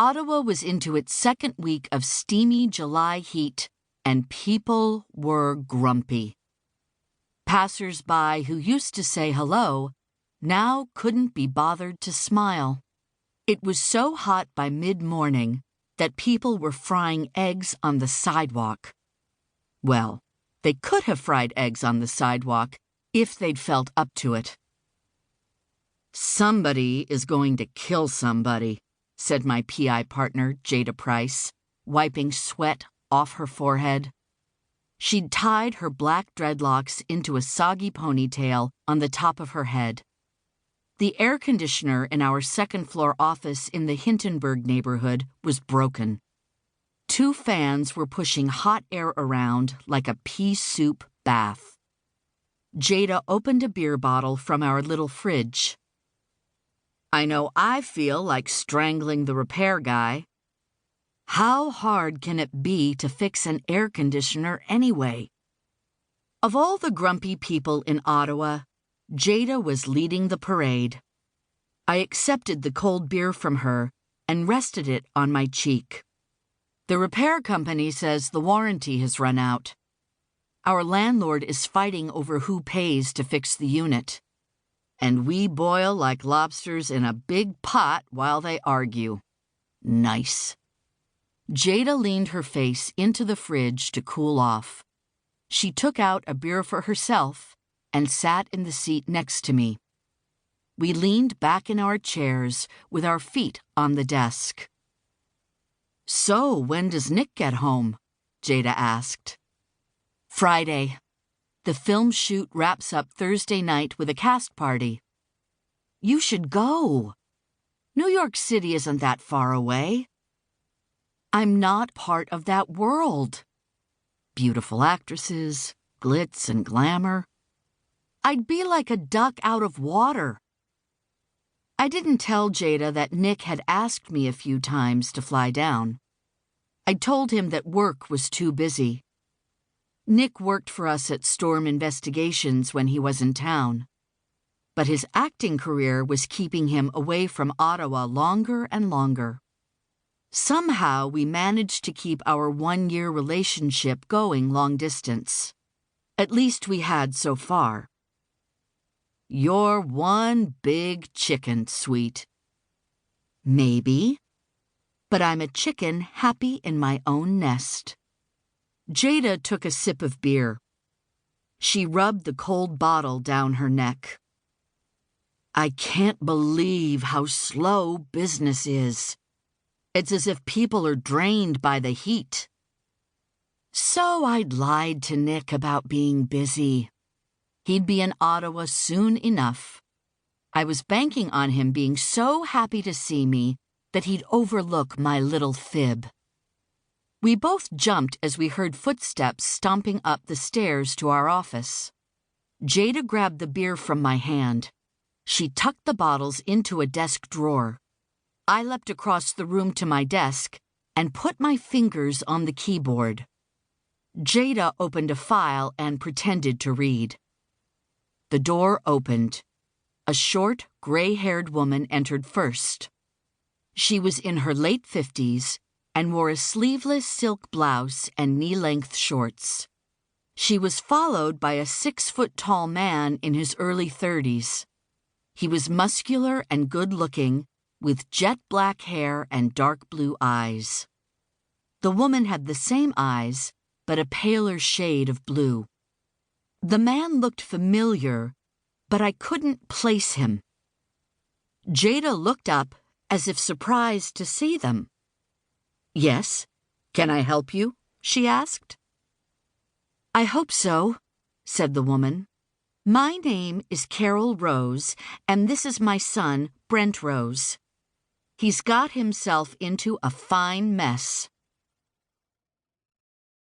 Ottawa was into its second week of steamy July heat, and people were grumpy. Passers-by who used to say hello now couldn't be bothered to smile. It was so hot by mid-morning that people were frying eggs on the sidewalk. Well, they could have fried eggs on the sidewalk if they'd felt up to it. "Somebody is going to kill somebody," said my PI partner, Jada Price, wiping sweat off her forehead. She'd tied her black dreadlocks into a soggy ponytail on the top of her head. The air conditioner in our second-floor office in the Hintonburg neighborhood was broken. 2 fans were pushing hot air around like a pea soup bath. Jada opened a beer bottle from our little fridge. "I know I feel like strangling the repair guy. How hard can it be to fix an air conditioner anyway?" Of all the grumpy people in Ottawa, Jada was leading the parade. I accepted the cold beer from her and rested it on my cheek. "The repair company says the warranty has run out. Our landlord is fighting over who pays to fix the unit. And we boil like lobsters in a big pot while they argue. Nice." Jada leaned her face into the fridge to cool off. She took out a beer for herself and sat in the seat next to me. We leaned back in our chairs with our feet on the desk. "So, when does Nick get home?" Jada asked. "Friday. The film shoot wraps up Thursday night with a cast party." "You should go. New York City isn't that far away." "I'm not part of that world. Beautiful actresses, glitz and glamour. I'd be like a duck out of water." I didn't tell Jada that Nick had asked me a few times to fly down. I told him that work was too busy. Nick worked for us at Storm Investigations when he was in town, but his acting career was keeping him away from Ottawa longer and longer. Somehow we managed to keep our 1-year relationship going long distance. At least we had so far. "You're one big chicken, sweet." "Maybe. But I'm a chicken happy in my own nest." Jada took a sip of beer. She rubbed the cold bottle down her neck. "I can't believe how slow business is. It's as if people are drained by the heat." "So I'd lied to Nick about being busy. He'd be in Ottawa soon enough. I was banking on him being so happy to see me that he'd overlook my little fib." We both jumped as we heard footsteps stomping up the stairs to our office. Jada grabbed the beer from my hand. She tucked the bottles into a desk drawer. I leapt across the room to my desk and put my fingers on the keyboard. Jada opened a file and pretended to read. The door opened. A short, gray-haired woman entered first. She was in her late 50s and wore a sleeveless silk blouse and knee-length shorts. She was followed by a 6-foot-tall man in his early 30s. He was muscular and good-looking, with jet-black hair and dark blue eyes. The woman had the same eyes, but a paler shade of blue. The man looked familiar, but I couldn't place him. Jada looked up as if surprised to see them. "Yes, can I help you?" she asked. "I hope so," said the woman. "My name is Carol Rose, and this is my son, Brent Rose. He's got himself into a fine mess.